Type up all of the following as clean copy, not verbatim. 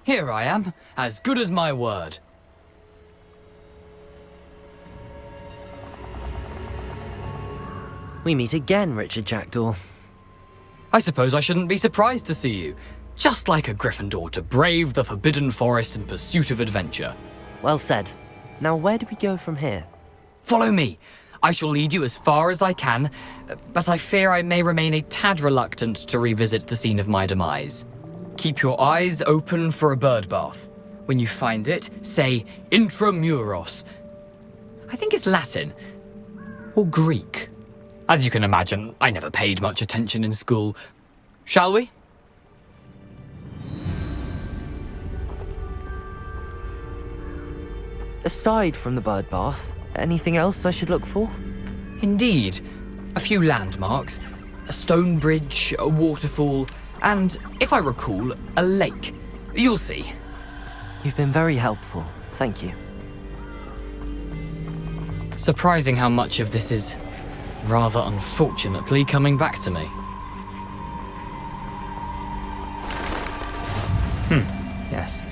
Here I am, as good as my word. We meet again, Richard Jackdaw. I suppose I shouldn't be surprised to see you. Just like a Gryffindor to brave the Forbidden Forest in pursuit of adventure. Well said. Now where do we go from here? Follow me. I shall lead you as far as I can, but I fear I may remain a tad reluctant to revisit the scene of my demise. Keep your eyes open for a bird bath. When you find it, say intramuros. I think it's Latin. Or Greek. As you can imagine, I never paid much attention in school. Shall we? Aside from the bird bath, anything else I should look for? Indeed. A few landmarks. A stone bridge, a waterfall, and, if I recall, a lake. You'll see. You've been very helpful. Thank you. Surprising how much of this is, rather unfortunately, coming back to me. Yes.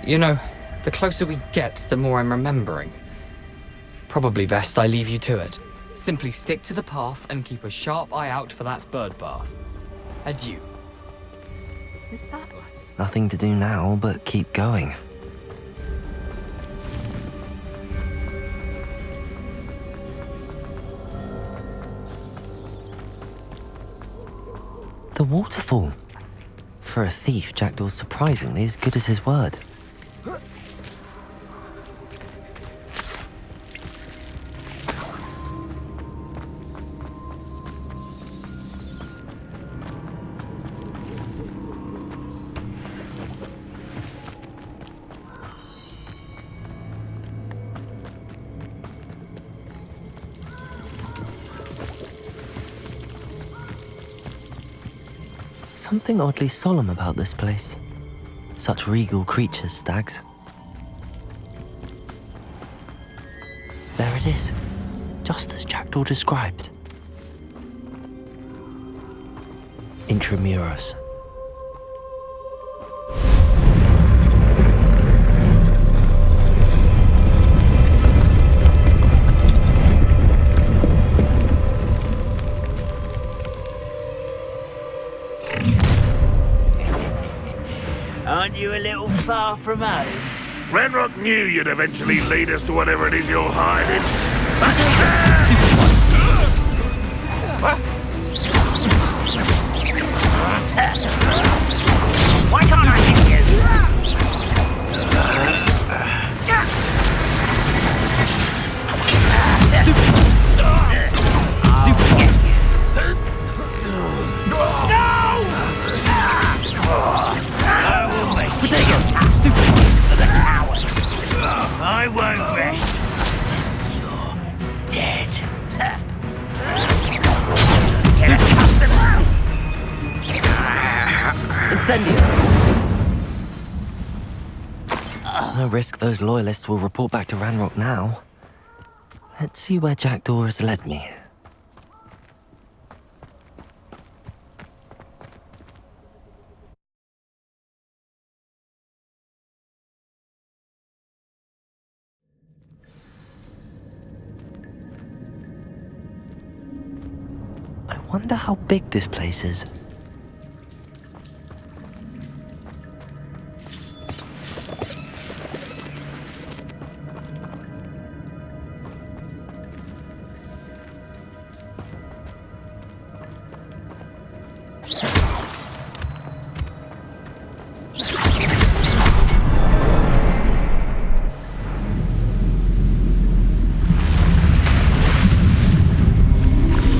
You know, the closer we get, the more I'm remembering. Probably best I leave you to it. Simply stick to the path and keep a sharp eye out for that bird bath. Adieu. Is that Latin? Nothing to do now but keep going. The waterfall. For a thief, Jackdaw's surprisingly as good as his word. Something oddly solemn about this place. Such regal creatures, stags. There it is, just as Jackdaw described. Intramuros. Aren't you a little far from home? Ranrock knew you'd eventually lead us to whatever it is you're hiding. Why can't I hit you? I won't rest. You're dead. Incendio! No risk those loyalists will report back to Ranrock now. Let's see where Jackdaw has led me. I wonder how big this place is.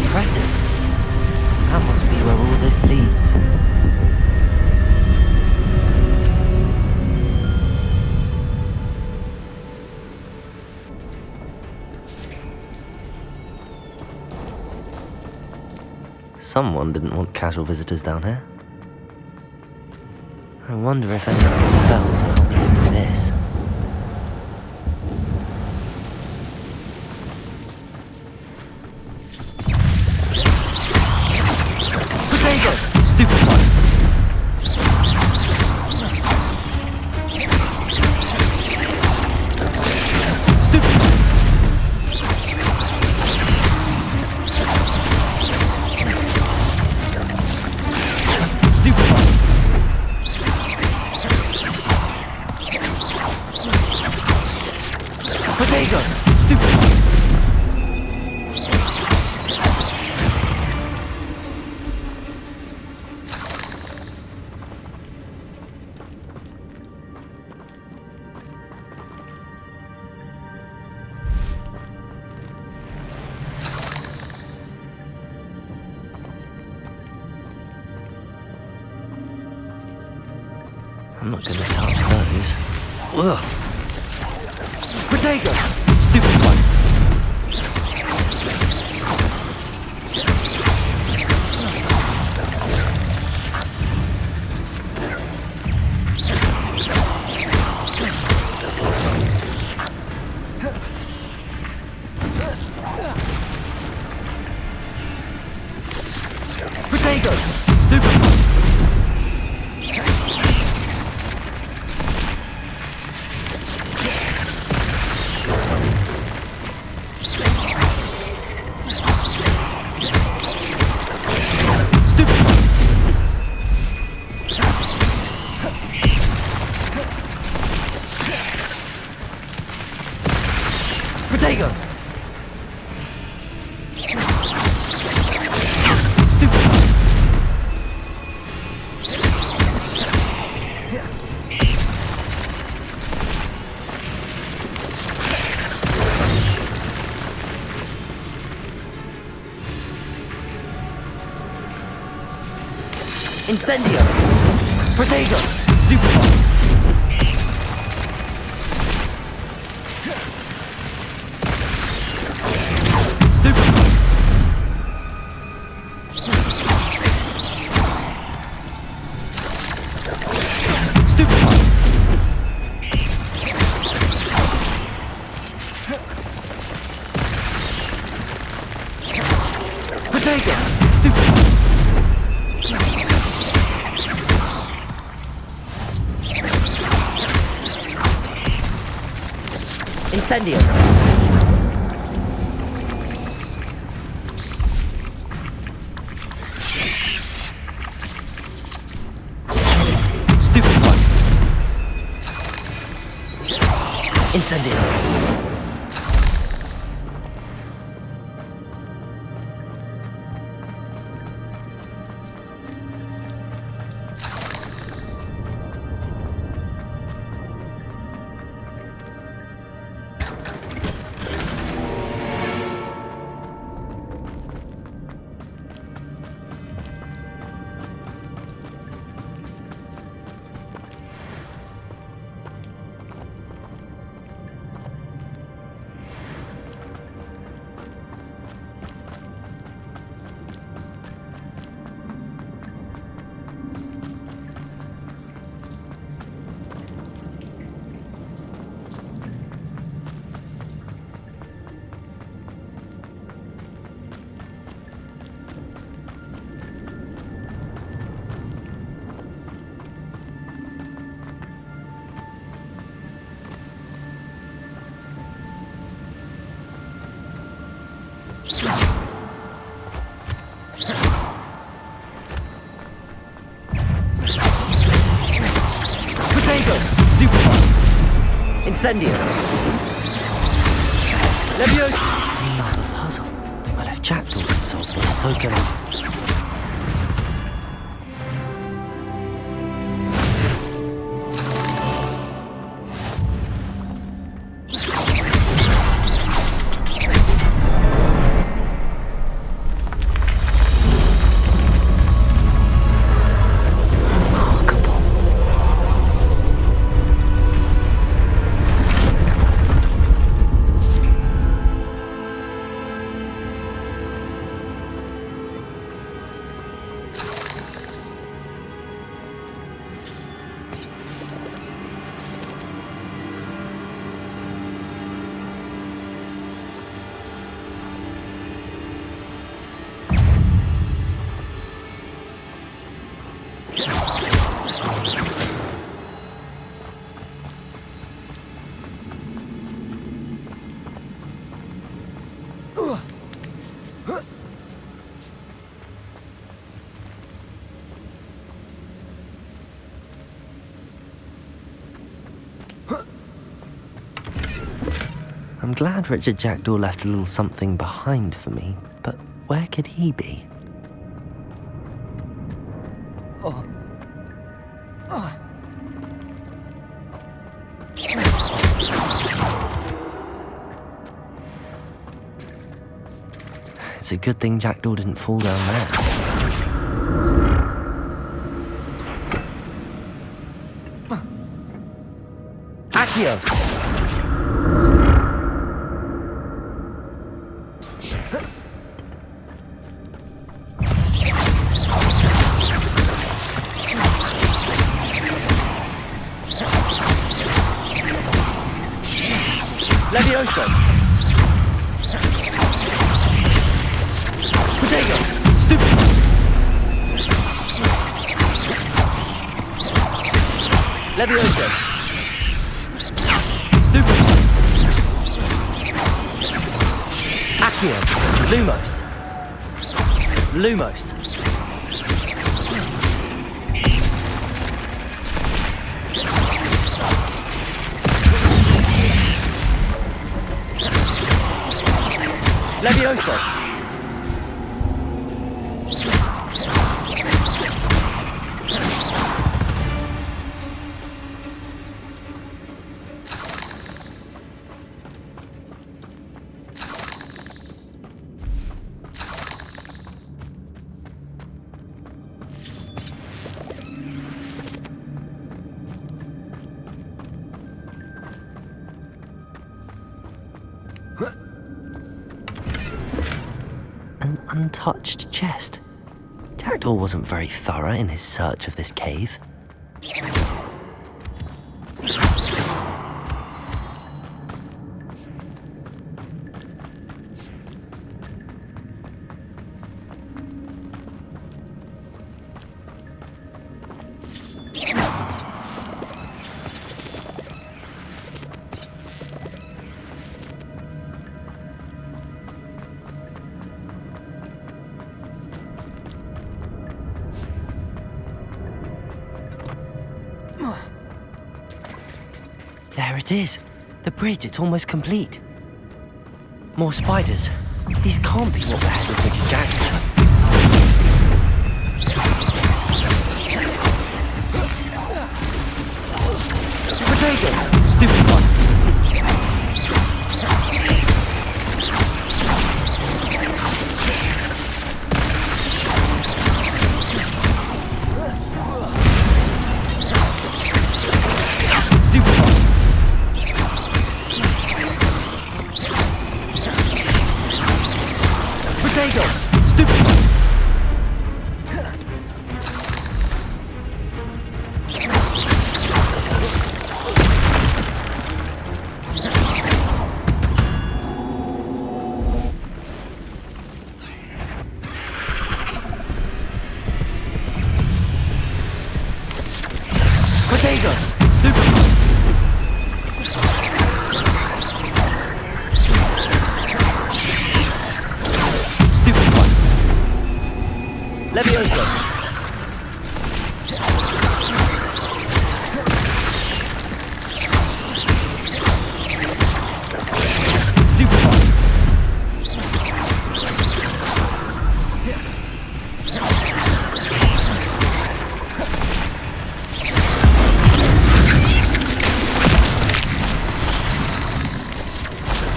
Impressive. That must be where all this leads. Someone didn't want casual visitors down here. I wonder if any of the spells will help me through this. Potato! Stupid one! I'm not gonna touch those. Ugh. Potato! Stupid one! Potato! Stupid one! Potato! Incendio! Potato! Stupid one! Stupid one! Stupid one! Potato! Stupid one! Incendio! Stupid one! Incendio! Potato! Stupid one! Incendio! Leviosa! Another puzzle. Well, if Jackdaw can solve this, so can I. I'm glad Richard Jackdaw left a little something behind for me, but where could he be? It's a good thing Jackdaw didn't fall down there. Accio! Levioso! Protego! Stupid! Levioso! Stupid! Accio! Lumos! Lumos! Levioso! An untouched chest. Jackdaw wasn't very thorough in his search of this cave. There it is. The bridge, it's almost complete. More spiders. These can't be what the head of Wicked Jack had. Potato! Stupid one! Potato! Stupid one! Potato! Stupid one! Levioso! Stupid one!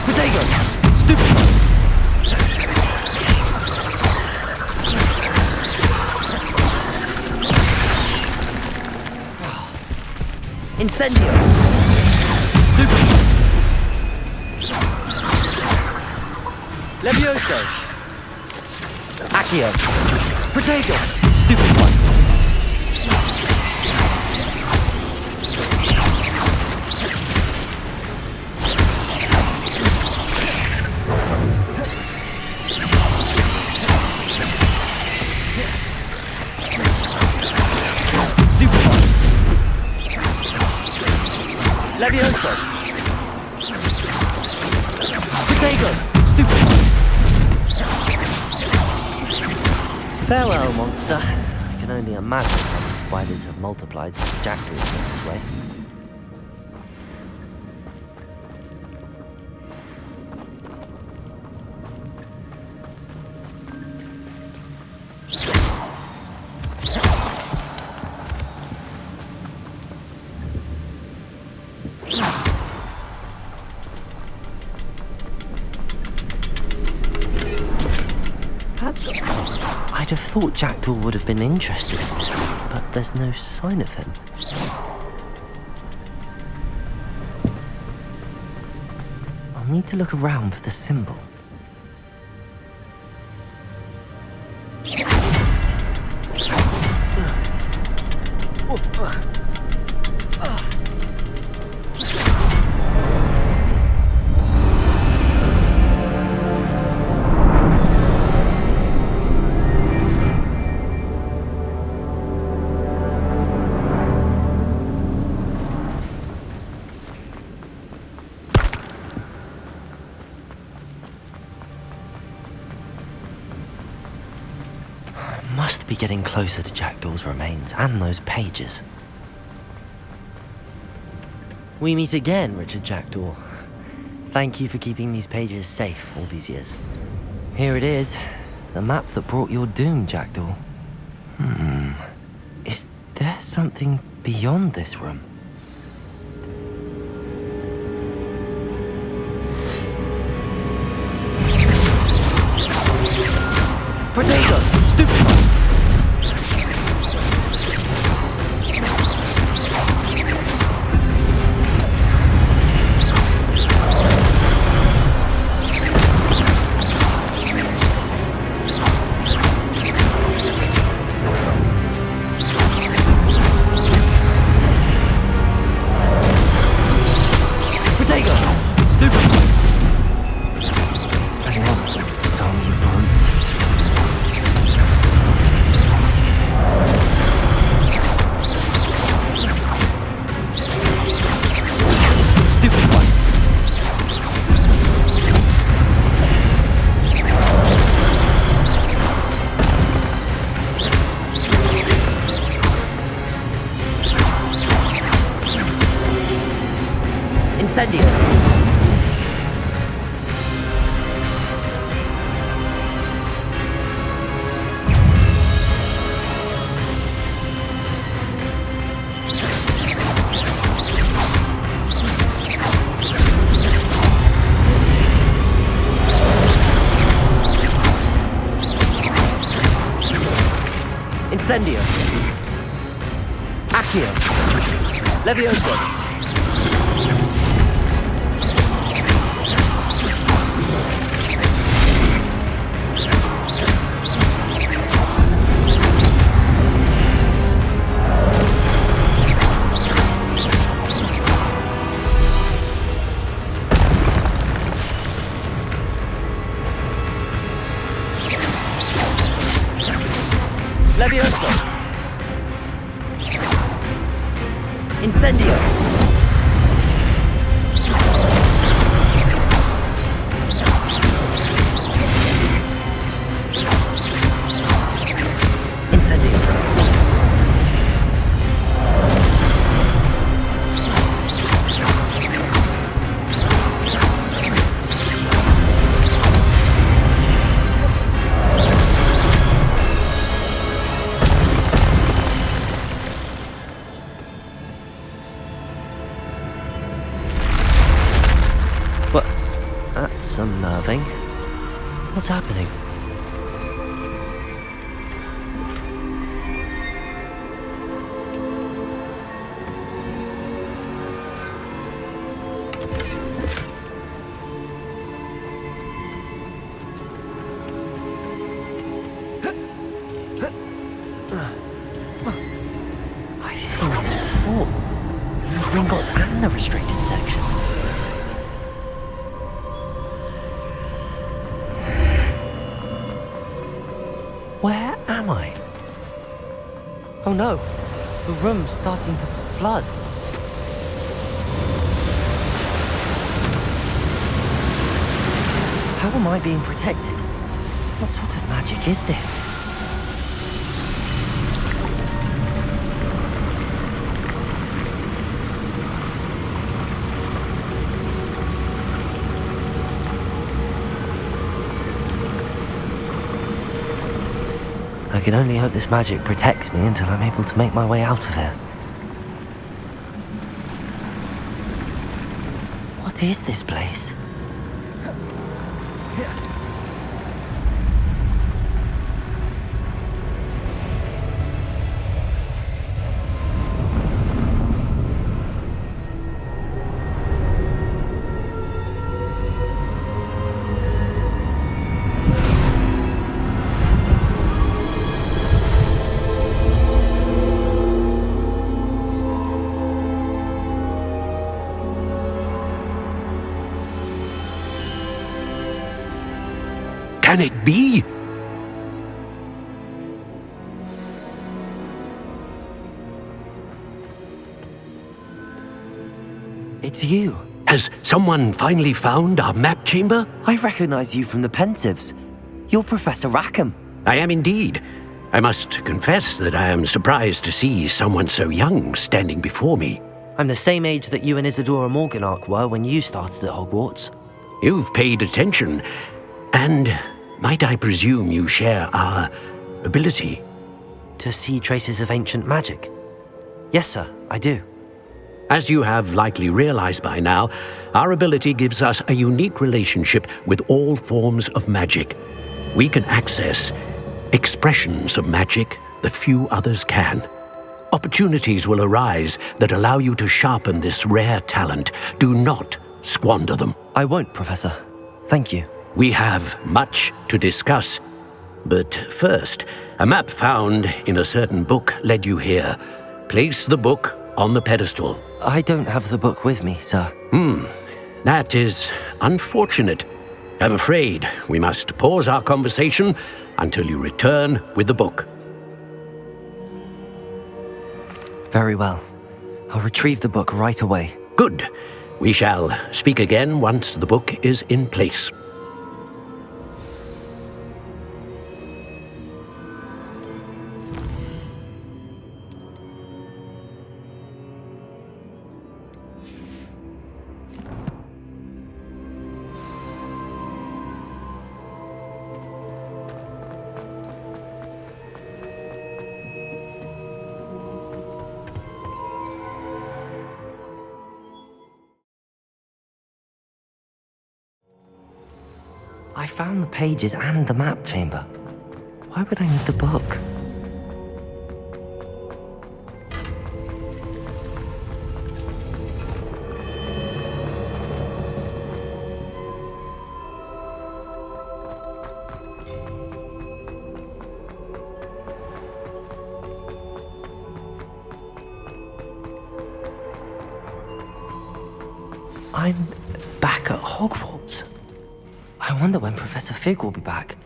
Potato! Stupid one! Incendio! Stupid! Levioso! Accio! Potato! Stupid one! Stupid one! Levioso! Potato! Stupid! Farewell, monster. I can only imagine how the spiders have multiplied since Jackdaw went this way. That's odd. I'd have thought Jackdaw would have been interested in this, but there's no sign of him. need to look around for the symbol. Must be getting closer to Jackdaw's remains and those pages. We meet again, Richard Jackdaw. Thank you for keeping these pages safe all these years. Here it is, the map that brought your doom, Jackdaw. Is there something beyond this room? Potato! Stupid one! Incendio! Incendio! Accio! Levioso! Levioso! Incendio! Incendio! That's unnerving. What's happening? I've seen this before. In Gringotts and the restricted section. Where am I? Oh no, the room's starting to flood. How am I being protected? What sort of magic is this? I can only hope this magic protects me until I'm able to make my way out of here. What is this place? Can it be? It's you. Has someone finally found our map chamber? I recognize you from the Pensives. You're Professor Rackham. I am indeed. I must confess that I am surprised to see someone so young standing before me. I'm the same age that you and Isadora Morganach were when you started at Hogwarts. You've paid attention, and might I presume you share our ability? To see traces of ancient magic? Yes, sir, I do. As you have likely realized by now, our ability gives us a unique relationship with all forms of magic. We can access expressions of magic that few others can. Opportunities will arise that allow you to sharpen this rare talent. Do not squander them. I won't, Professor. Thank you. We have much to discuss. But first, a map found in a certain book led you here. Place the book on the pedestal. I don't have the book with me, sir. That is unfortunate. I'm afraid we must pause our conversation until you return with the book. Very well. I'll retrieve the book right away. Good. We shall speak again once the book is in place. I found the pages and the map chamber. Why would I need the book? I'm back at Hogwarts. I wonder when Professor Fig will be back.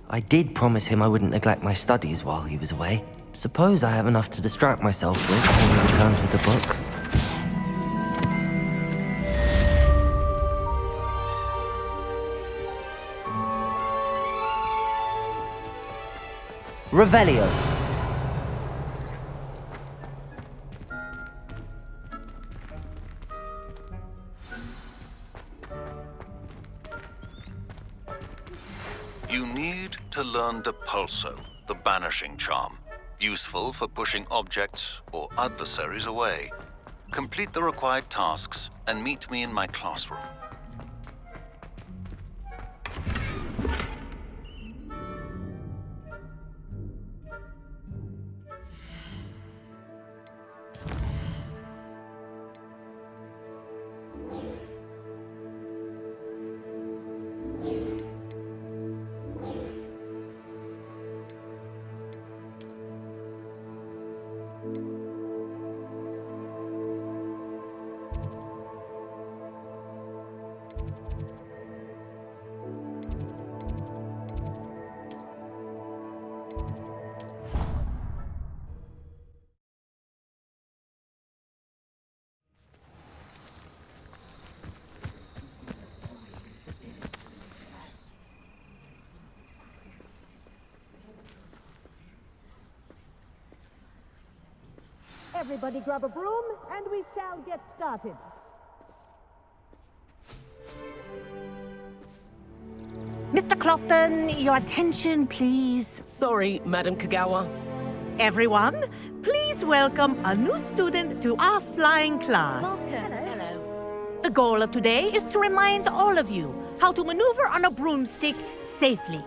I did promise him I wouldn't neglect my studies while he was away. Suppose I have enough to distract myself with when he returns with the book. Revelio. You need to learn Depulso, the banishing charm, useful for pushing objects or adversaries away. Complete the required tasks and meet me in my classroom. Everybody grab a broom, and we shall get started. Mr. Clopton, your attention, please. Sorry, Madam Kagawa. Everyone, please welcome a new student to our flying class. Hello. The goal of today is to remind all of you how to maneuver on a broomstick safely,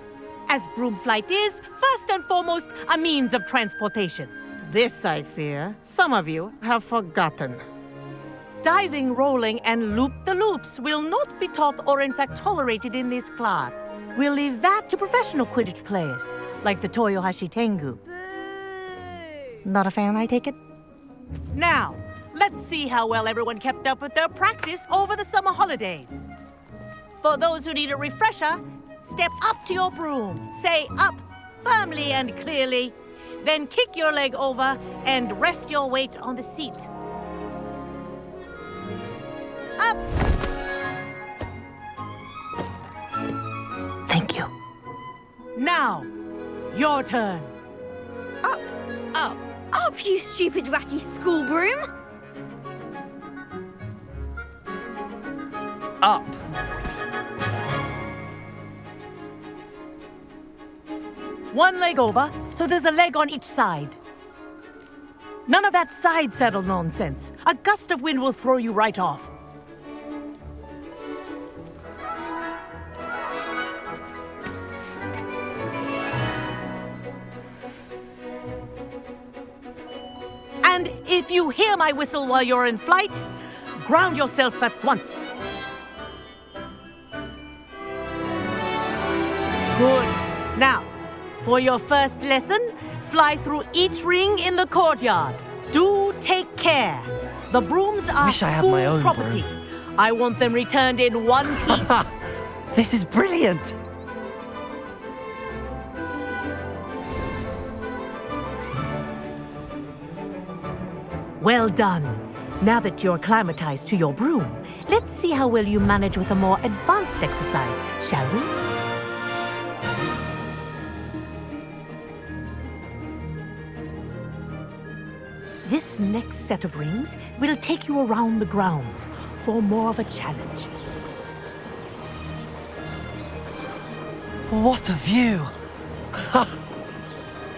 as broom flight is, first and foremost, a means of transportation. This, I fear, some of you have forgotten. Diving, rolling, and loop-the-loops will not be taught or in fact tolerated in this class. We'll leave that to professional Quidditch players, like the Toyohashi Tengu. Not a fan, I take it? Now, let's see how well everyone kept up with their practice over the summer holidays. For those who need a refresher, step up to your broom. Say up firmly and clearly. Then kick your leg over and rest your weight on the seat. Up. Thank you. Now, your turn. Up. Up. Up, you stupid ratty school broom! Up. One leg over, so there's a leg on each side. None of that side saddle nonsense. A gust of wind will throw you right off. And if you hear my whistle while you're in flight, ground yourself at once. Good. Now, for your first lesson, fly through each ring in the courtyard. Do take care. The brooms are Wish I had school my own property. broom. I want them returned in one piece. This is brilliant! Well done. Now that you're acclimatized to your broom, let's see how well you manage with a more advanced exercise, shall we? This next set of rings will take you around the grounds for more of a challenge. What a view!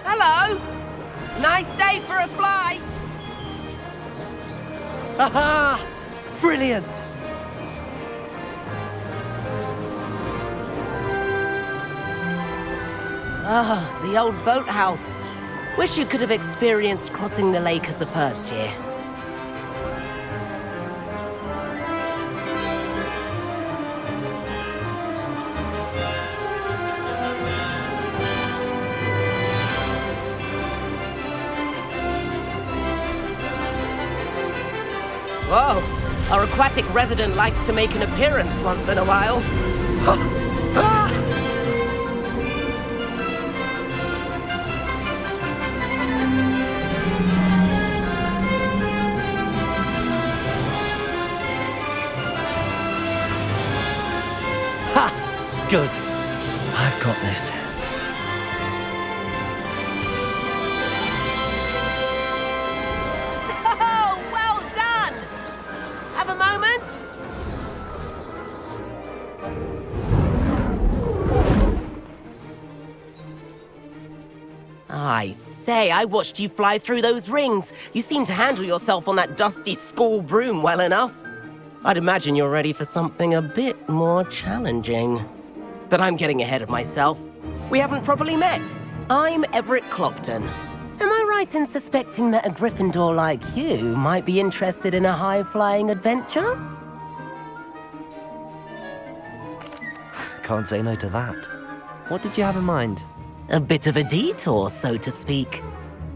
Hello! Nice day for a flight! Aha! Brilliant! Ah, the old boathouse. Wish you could have experienced crossing the lake as a first year. Whoa, our aquatic resident likes to make an appearance once in a while. Good. I've got this. Oh, well done! Have a moment? I say, I watched you fly through those rings. You seem to handle yourself on that dusty school broom well enough. I'd imagine you're ready for something a bit more challenging. But I'm getting ahead of myself. We haven't properly met. I'm Everett Clopton. Am I right in suspecting that a Gryffindor like you might be interested in a high-flying adventure? Can't say no to that. What did you have in mind? A bit of a detour, so to speak.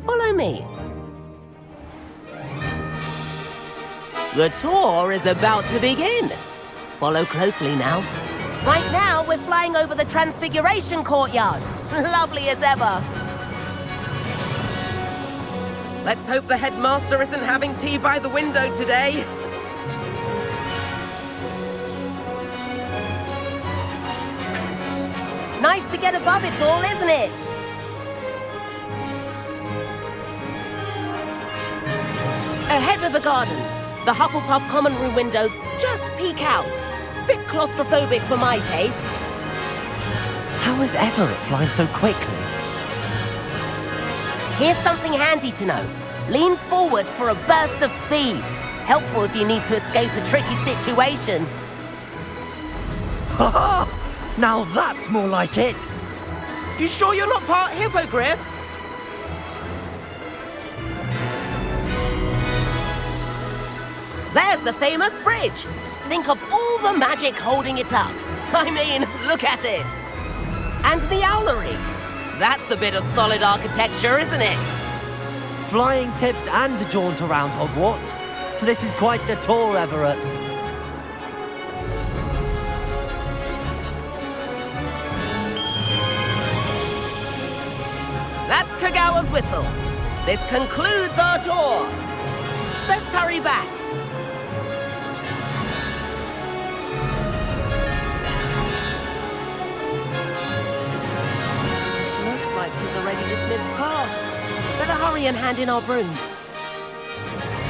Follow me. The tour is about to begin. Follow closely now. Right now, we're flying over the Transfiguration Courtyard. Lovely as ever. Let's hope the headmaster isn't having tea by the window today. Nice to get above it all, isn't it? Ahead of the gardens, the Hufflepuff common room windows just peek out. Bit claustrophobic for my taste. How is Everett flying so quickly? Here's something handy to know. Lean forward for a burst of speed. Helpful if you need to escape a tricky situation. Ha ha! Now that's more like it! You sure you're not part hippogriff? There's the famous bridge. Think of all the magic holding it up. I mean, look at it. And the owlery. That's a bit of solid architecture, isn't it? Flying tips and a jaunt around Hogwarts. This is quite the tour, Everett. That's Kagawa's whistle. This concludes our tour. Let's hurry back. Looks like she's already dismissed class. Better hurry and hand in our brooms.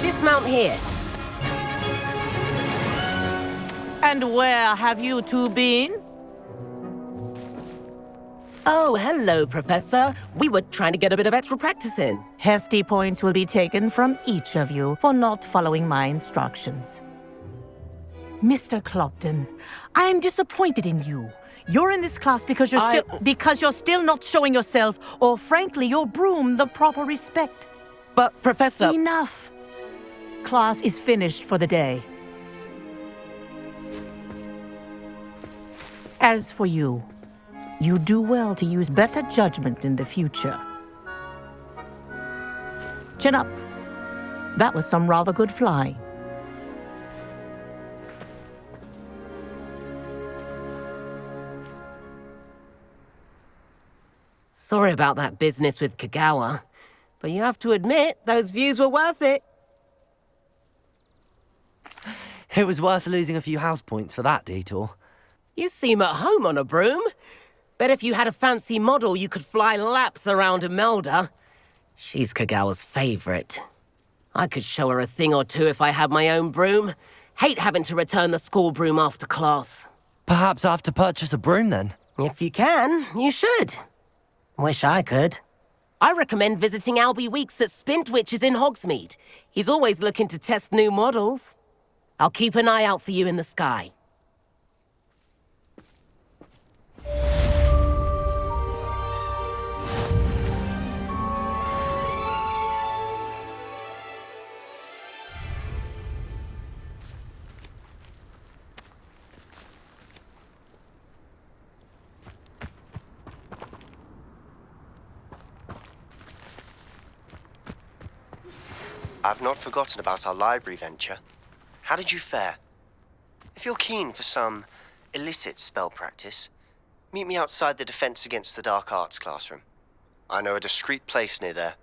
Dismount here. And where have you two been? Oh, hello, Professor. We were trying to get a bit of extra practice in. Hefty points will be taken from each of you for not following my instructions. Mr. Clopton, I am disappointed in you. You're in this class because you're still not showing yourself, or frankly, your broom the proper respect. But, Professor... Enough. Class is finished for the day. As for you, you do well to use better judgment in the future. Chin up. That was some rather good flying. Sorry about that business with Kagawa, but you have to admit, those views were worth it. It was worth losing a few house points for that detour. You seem at home on a broom. Bet if you had a fancy model, you could fly laps around Imelda. She's Kagawa's favorite. I could show her a thing or two if I had my own broom. Hate having to return the school broom after class. Perhaps I have to purchase a broom then? If you can, you should. Wish I could. I recommend visiting Albie Weeks at Spintwitches in Hogsmeade. He's always looking to test new models. I'll keep an eye out for you in the sky. I've not forgotten about our library venture. How did you fare? If you're keen for some illicit spell practice, meet me outside the Defense Against the Dark Arts classroom. I know a discreet place near there.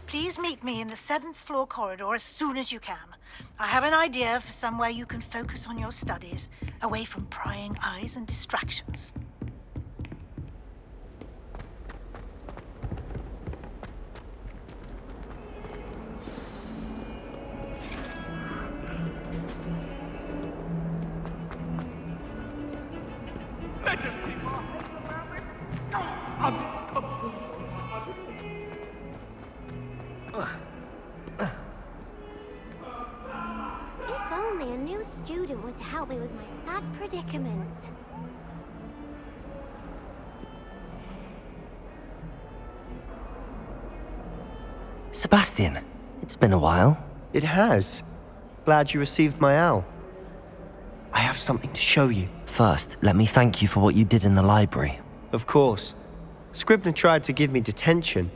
Please meet me in the 7th floor corridor as soon as you can. I have an idea for somewhere you can focus on your studies, away from prying eyes and distractions. If only a new student were to help me with my sad predicament. Sebastian, it's been a while. It has. Glad you received my owl. I have something to show you. First, let me thank you for what you did in the library. Of course. Scribner tried to give me detention,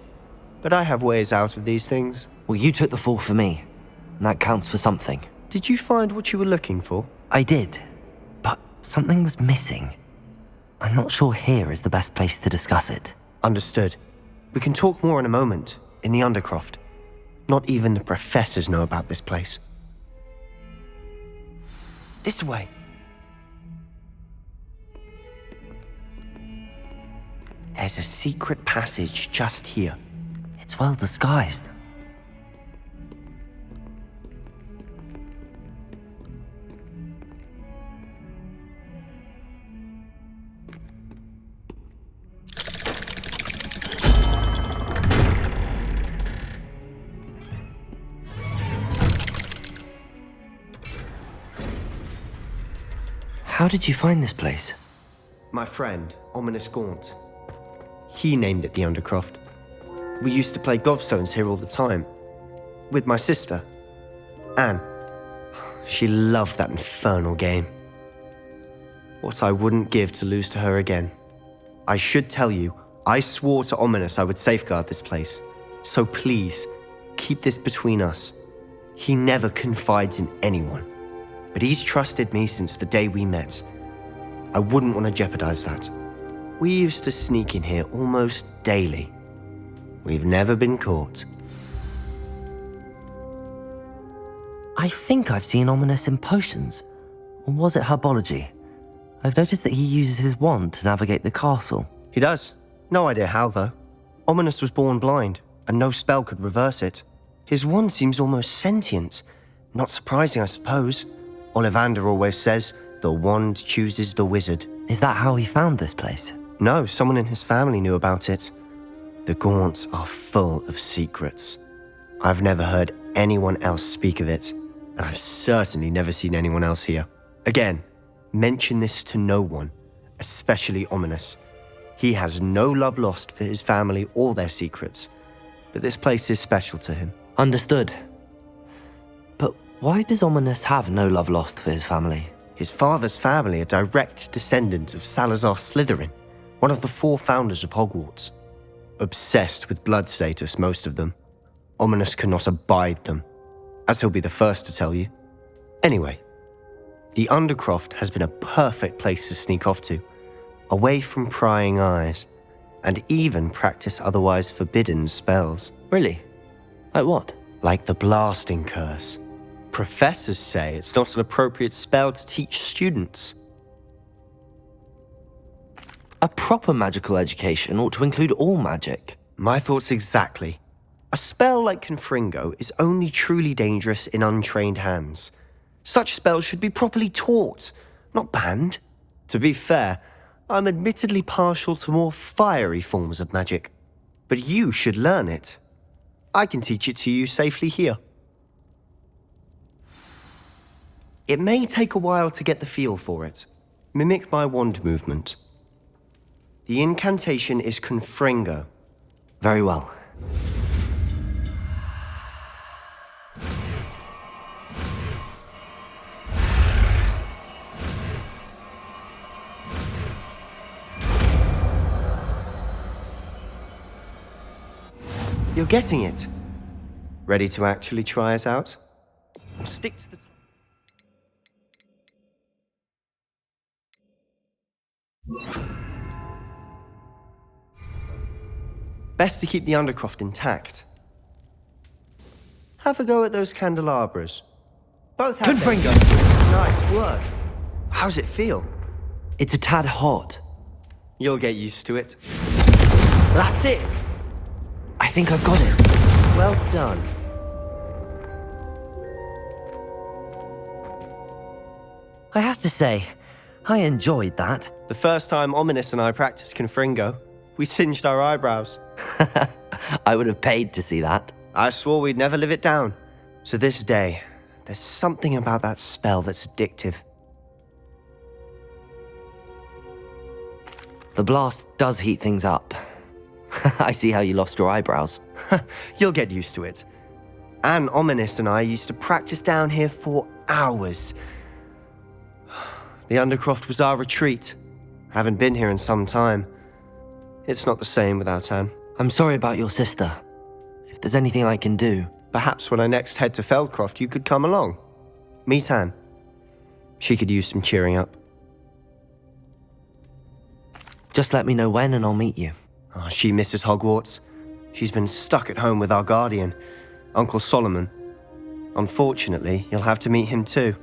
but I have ways out of these things. Well, you took the fall for me, and that counts for something. Did you find what you were looking for? I did, but something was missing. I'm not sure here is the best place to discuss it. Understood. We can talk more in a moment, in the Undercroft. Not even the professors know about this place. This way. There's a secret passage just here. It's well disguised. How did you find this place? My friend, Ominous Gaunt. He named it the Undercroft. We used to play gobstones here all the time. With my sister, Anne. She loved that infernal game. What I wouldn't give to lose to her again. I should tell you, I swore to Ominous I would safeguard this place. So please, keep this between us. He never confides in anyone. But he's trusted me since the day we met. I wouldn't want to jeopardize that. We used to sneak in here almost daily. We've never been caught. I think I've seen Ominous in potions. Or was it herbology? I've noticed that he uses his wand to navigate the castle. He does. No idea how, though. Ominous was born blind, and no spell could reverse it. His wand seems almost sentient. Not surprising, I suppose. Ollivander always says, the wand chooses the wizard. Is that how he found this place? No, someone in his family knew about it. The Gaunts are full of secrets. I've never heard anyone else speak of it, and I've certainly never seen anyone else here. Again, mention this to no one, especially Ominous. He has no love lost for his family or their secrets, but this place is special to him. Understood. But why does Ominous have no love lost for his family? His father's family are direct descendants of Salazar Slytherin, one of the 4 founders of Hogwarts. Obsessed with blood status, most of them. Ominous cannot abide them, as he'll be the first to tell you. Anyway, the Undercroft has been a perfect place to sneak off to, away from prying eyes, and even practice otherwise forbidden spells. Really? Like what? Like the blasting curse. Professors say it's not an appropriate spell to teach students. A proper magical education ought to include all magic. My thoughts exactly. A spell like Confringo is only truly dangerous in untrained hands. Such spells should be properly taught, not banned. To be fair, I'm admittedly partial to more fiery forms of magic. But you should learn it. I can teach it to you safely here. It may take a while to get the feel for it. Mimic my wand movement. The incantation is Confringo. Very well. You're getting it. Ready to actually try it out? Or stick to the... Best to keep the Undercroft intact. Have a go at those candelabras. Both have... Confringo! Nice work. How's it feel? It's a tad hot. You'll get used to it. That's it! I think I've got it. Well done. I have to say, I enjoyed that. The first time Ominous and I practiced Confringo, we singed our eyebrows. I would have paid to see that. I swore we'd never live it down. To this day, there's something about that spell that's addictive. The blast does heat things up. I see how you lost your eyebrows. You'll get used to it. Anne, Ominous and I used to practice down here for hours. The Undercroft was our retreat. Haven't been here in some time. It's not the same without Anne. I'm sorry about your sister. If there's anything I can do... Perhaps when I next head to Feldcroft, you could come along. Meet Anne. She could use some cheering up. Just let me know when and I'll meet you. Oh, she misses Hogwarts. She's been stuck at home with our guardian, Uncle Solomon. Unfortunately, you'll have to meet him too.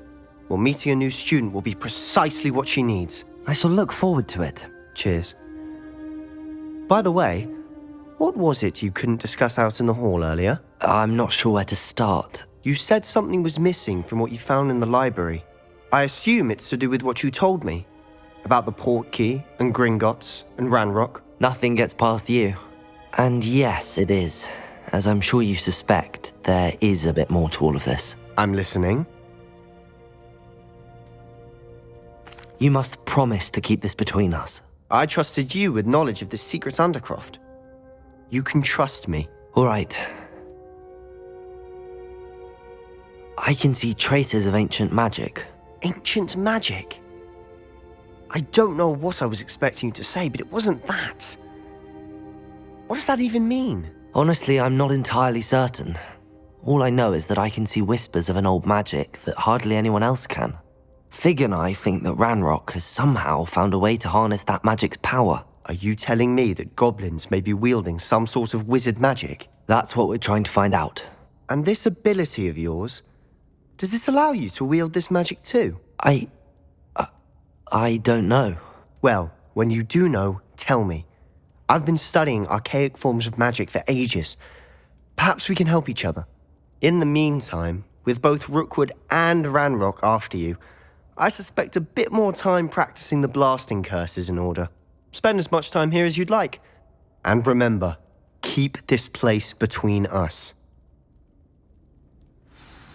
Well, meeting a new student will be precisely what she needs. I shall look forward to it. Cheers. By the way, what was it you couldn't discuss out in the hall earlier? I'm not sure where to start. You said something was missing from what you found in the library. I assume it's to do with what you told me. About the Portkey, and Gringotts, and Ranrock. Nothing gets past you. And yes, it is. As I'm sure you suspect, there is a bit more to all of this. I'm listening. You must promise to keep this between us. I trusted you with knowledge of the secret Undercroft. You can trust me. All right. I can see traces of ancient magic. Ancient magic? I don't know what I was expecting you to say, but it wasn't that. What does that even mean? Honestly, I'm not entirely certain. All I know is that I can see whispers of an old magic that hardly anyone else can. Fig and I think that Ranrock has somehow found a way to harness that magic's power. Are you telling me that goblins may be wielding some sort of wizard magic? That's what we're trying to find out. And this ability of yours, does it allow you to wield this magic too? I don't know. Well, when you do know, tell me. I've been studying archaic forms of magic for ages. Perhaps we can help each other. In the meantime, with both Rookwood and Ranrock after you, I suspect a bit more time practicing the blasting curse is in order. Spend as much time here as you'd like. And remember, keep this place between us.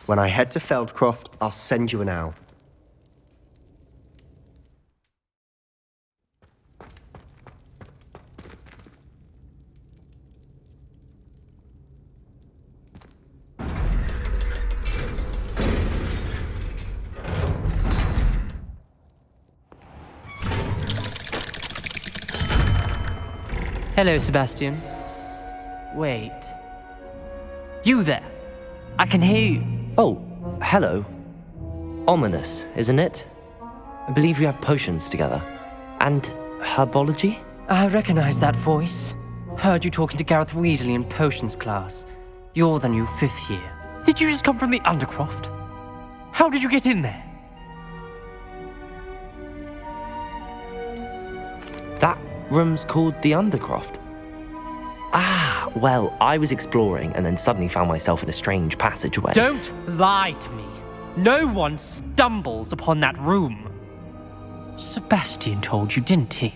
When I head to Feldcroft, I'll send you an owl. Hello, Sebastian. Wait. You there? I can hear you. Oh, hello. Ominous, isn't it? I believe we have potions together. And herbology? I recognize that voice. Heard you talking to Gareth Weasley in potions class. You're the new 5th year. Did you just come from the Undercroft? How did you get in there? That room's called the Undercroft. Ah, well, I was exploring and then suddenly found myself in a strange passageway. Don't lie to me. No one stumbles upon that room. Sebastian told you, didn't he?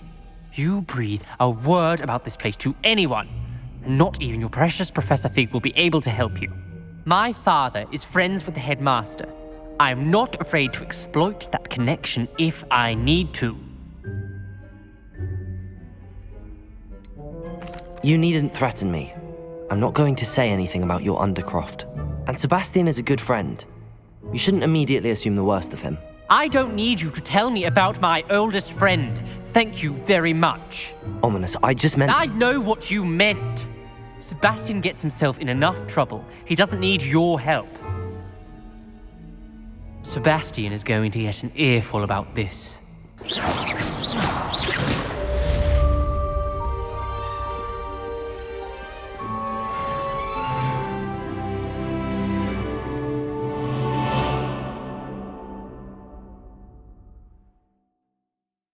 You breathe a word about this place to anyone, and not even your precious Professor Fig will be able to help you. My father is friends with the headmaster. I'm not afraid to exploit that connection if I need to. You needn't threaten me. I'm not going to say anything about your Undercroft. And Sebastian is a good friend. You shouldn't immediately assume the worst of him. I don't need you to tell me about my oldest friend. Thank you very much. Ominous, I just meant... I know what you meant. Sebastian gets himself in enough trouble. He doesn't need your help. Sebastian is going to get an earful about this.